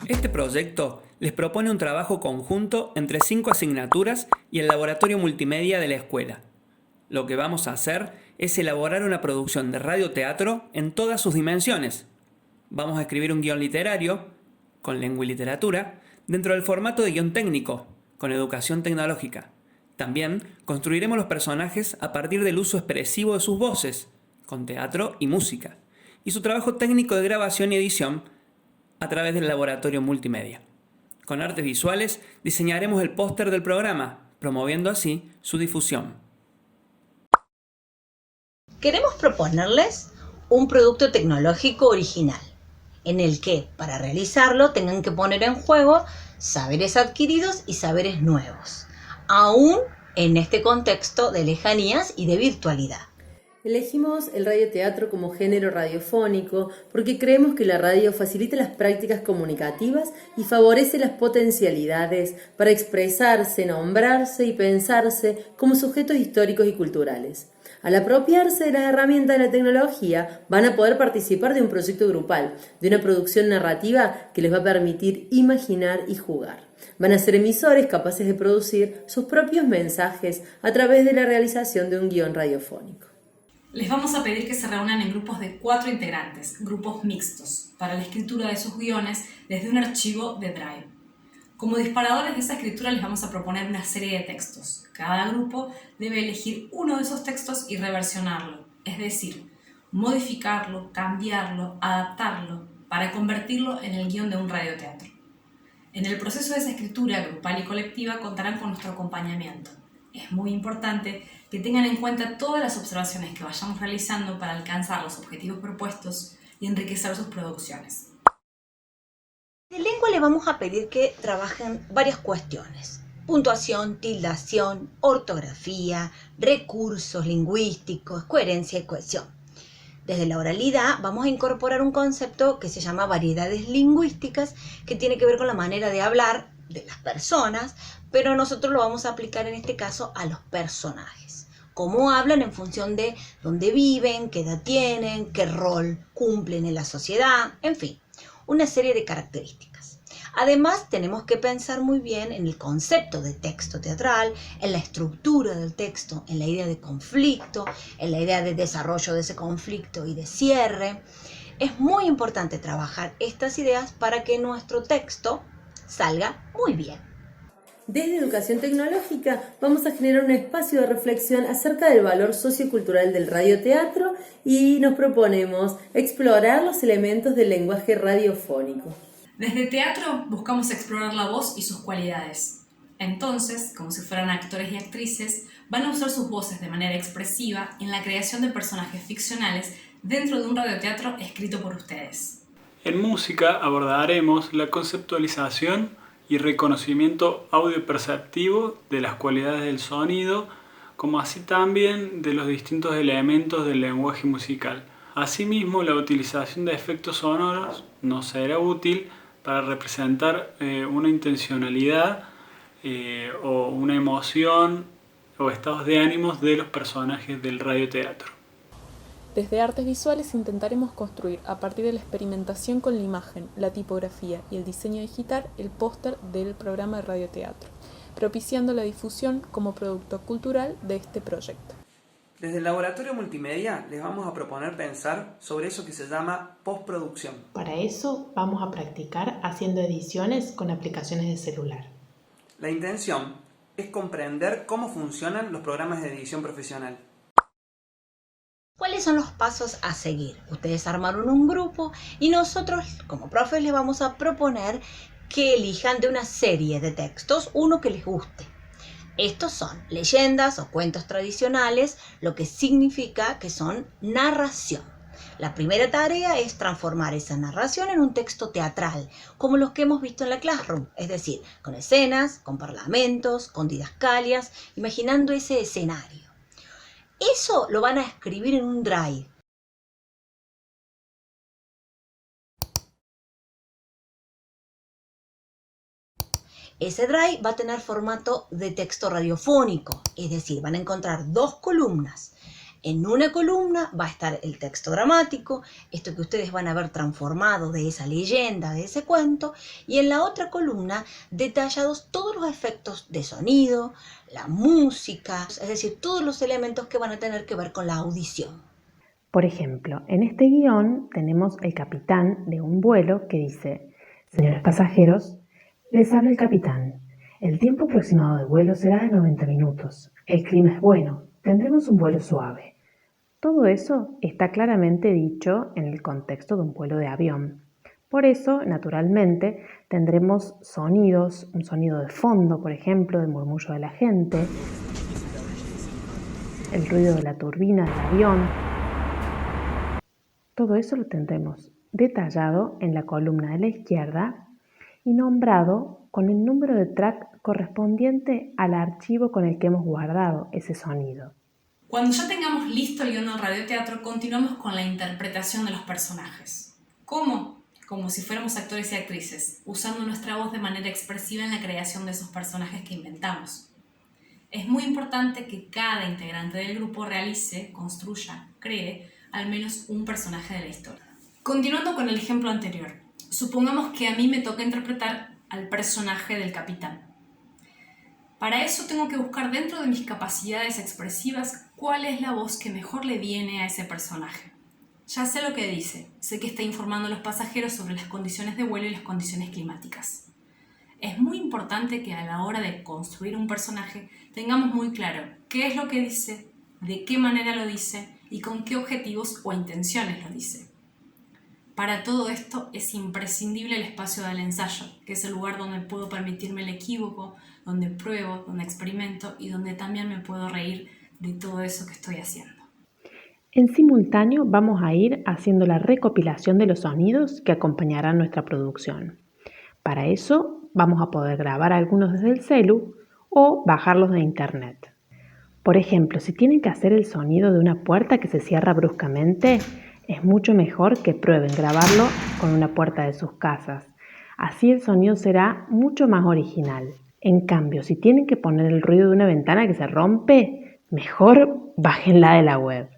Este proyecto les propone un trabajo conjunto entre 5 asignaturas y el laboratorio multimedia de la escuela. Lo que vamos a hacer es elaborar una producción de radioteatro en todas sus dimensiones. Vamos a escribir un guión literario, con lengua y literatura, dentro del formato de guión técnico, con educación tecnológica. También construiremos los personajes a partir del uso expresivo de sus voces, con teatro y música, y su trabajo técnico de grabación y edición a través del laboratorio multimedia. Con artes visuales diseñaremos el póster del programa, promoviendo así su difusión. Queremos proponerles un producto tecnológico original, en el que, para realizarlo, tengan que poner en juego saberes adquiridos y saberes nuevos, aún en este contexto de lejanías y de virtualidad. Elegimos el radioteatro como género radiofónico porque creemos que la radio facilita las prácticas comunicativas y favorece las potencialidades para expresarse, nombrarse y pensarse como sujetos históricos y culturales. Al apropiarse de las herramientas de la tecnología, van a poder participar de un proyecto grupal, de una producción narrativa que les va a permitir imaginar y jugar. Van a ser emisores capaces de producir sus propios mensajes a través de la realización de un guión radiofónico. Les vamos a pedir que se reúnan en grupos de 4 integrantes, grupos mixtos, para la escritura de sus guiones desde un archivo de Drive. Como disparadores de esa escritura les vamos a proponer una serie de textos. Cada grupo debe elegir uno de esos textos y reversionarlo, es decir, modificarlo, cambiarlo, adaptarlo, para convertirlo en el guión de un radioteatro. En el proceso de esa escritura grupal y colectiva contarán con nuestro acompañamiento. Es muy importante que tengan en cuenta todas las observaciones que vayamos realizando para alcanzar los objetivos propuestos y enriquecer sus producciones. De lengua le vamos a pedir que trabajen varias cuestiones: puntuación, tildación, ortografía, recursos lingüísticos, coherencia y cohesión. Desde la oralidad vamos a incorporar un concepto que se llama variedades lingüísticas, que tiene que ver con la manera de hablar de las personas, pero nosotros lo vamos a aplicar en este caso a los personajes. Cómo hablan en función de dónde viven, qué edad tienen, qué rol cumplen en la sociedad, en fin, una serie de características. Además, tenemos que pensar muy bien en el concepto de texto teatral, en la estructura del texto, en la idea de conflicto, en la idea de desarrollo de ese conflicto y de cierre. Es muy importante trabajar estas ideas para que nuestro texto salga muy bien. Desde Educación Tecnológica vamos a generar un espacio de reflexión acerca del valor sociocultural del radioteatro y nos proponemos explorar los elementos del lenguaje radiofónico. Desde teatro buscamos explorar la voz y sus cualidades. Entonces, como si fueran actores y actrices, van a usar sus voces de manera expresiva en la creación de personajes ficcionales dentro de un radioteatro escrito por ustedes. En música abordaremos la conceptualización y reconocimiento audioperceptivo de las cualidades del sonido, como así también de los distintos elementos del lenguaje musical. Asimismo, la utilización de efectos sonoros nos será útil para representar una intencionalidad o una emoción o estados de ánimos de los personajes del radioteatro. Desde artes visuales intentaremos construir, a partir de la experimentación con la imagen, la tipografía y el diseño digital, el póster del programa de radioteatro, propiciando la difusión como producto cultural de este proyecto. Desde el laboratorio multimedia les vamos a proponer pensar sobre eso que se llama postproducción. Para eso vamos a practicar haciendo ediciones con aplicaciones de celular. La intención es comprender cómo funcionan los programas de edición profesional. ¿Cuáles son los pasos a seguir? Ustedes armaron un grupo y nosotros, como profes, les vamos a proponer que elijan de una serie de textos uno que les guste. Estos son leyendas o cuentos tradicionales, lo que significa que son narración. La primera tarea es transformar esa narración en un texto teatral, como los que hemos visto en la Classroom, es decir, con escenas, con parlamentos, con didascalias, imaginando ese escenario. Eso lo van a escribir en un Drive. Ese Drive va a tener formato de texto radiofónico, es decir, van a encontrar 2 columnas. En una columna va a estar el texto dramático, esto que ustedes van a ver transformado de esa leyenda, de ese cuento, y en la otra columna detallados todos los efectos de sonido, la música, es decir, todos los elementos que van a tener que ver con la audición. Por ejemplo, en este guión tenemos el capitán de un vuelo que dice: señores pasajeros, les habla el capitán. El tiempo aproximado de vuelo será de 90 minutos. El clima es bueno, tendremos un vuelo suave. Todo eso está claramente dicho en el contexto de un vuelo de avión. Por eso, naturalmente, tendremos sonidos, un sonido de fondo, por ejemplo, del murmullo de la gente, el ruido de la turbina del avión. Todo eso lo tendremos detallado en la columna de la izquierda y nombrado con el número de track correspondiente al archivo con el que hemos guardado ese sonido. Cuando ya tengamos listo el guión del radioteatro, continuamos con la interpretación de los personajes. ¿Cómo? Como si fuéramos actores y actrices, usando nuestra voz de manera expresiva en la creación de esos personajes que inventamos. Es muy importante que cada integrante del grupo realice, construya, cree al menos un personaje de la historia. Continuando con el ejemplo anterior, supongamos que a mí me toca interpretar al personaje del capitán. Para eso tengo que buscar dentro de mis capacidades expresivas cuál es la voz que mejor le viene a ese personaje. Ya sé lo que dice, sé que está informando a los pasajeros sobre las condiciones de vuelo y las condiciones climáticas. Es muy importante que a la hora de construir un personaje tengamos muy claro qué es lo que dice, de qué manera lo dice y con qué objetivos o intenciones lo dice. Para todo esto es imprescindible el espacio del ensayo, que es el lugar donde puedo permitirme el equívoco, donde pruebo, donde experimento y donde también me puedo reír de todo eso que estoy haciendo. En simultáneo vamos a ir haciendo la recopilación de los sonidos que acompañarán nuestra producción. Para eso vamos a poder grabar algunos desde el celu o bajarlos de internet. Por ejemplo, si tienen que hacer el sonido de una puerta que se cierra bruscamente, es mucho mejor que prueben grabarlo con una puerta de sus casas. Así el sonido será mucho más original. En cambio, si tienen que poner el ruido de una ventana que se rompe, mejor bájenla de la web.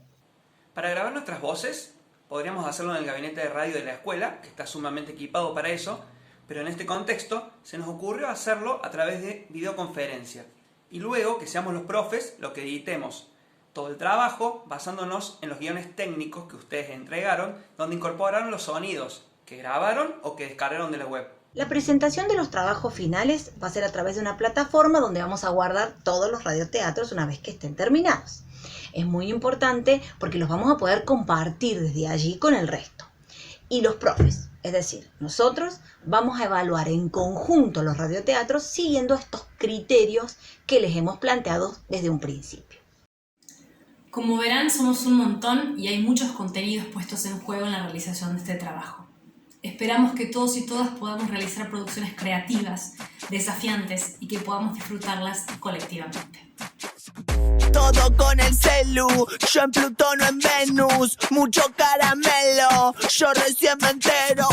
Para grabar nuestras voces, podríamos hacerlo en el gabinete de radio de la escuela, que está sumamente equipado para eso, pero en este contexto se nos ocurrió hacerlo a través de videoconferencia. Y luego que seamos los profes lo que editemos todo el trabajo basándonos en los guiones técnicos que ustedes entregaron, donde incorporaron los sonidos que grabaron o que descargaron de la web. La presentación de los trabajos finales va a ser a través de una plataforma donde vamos a guardar todos los radioteatros una vez que estén terminados. Es muy importante porque los vamos a poder compartir desde allí con el resto. Y los profes, es decir, nosotros vamos a evaluar en conjunto los radioteatros siguiendo estos criterios que les hemos planteado desde un principio. Como verán, somos un montón y hay muchos contenidos puestos en juego en la realización de este trabajo. Esperamos que todos y todas podamos realizar producciones creativas, desafiantes y que podamos disfrutarlas colectivamente. Todo con el celu, yo en Plutón o en Venus, mucho caramelo, yo recién me entero.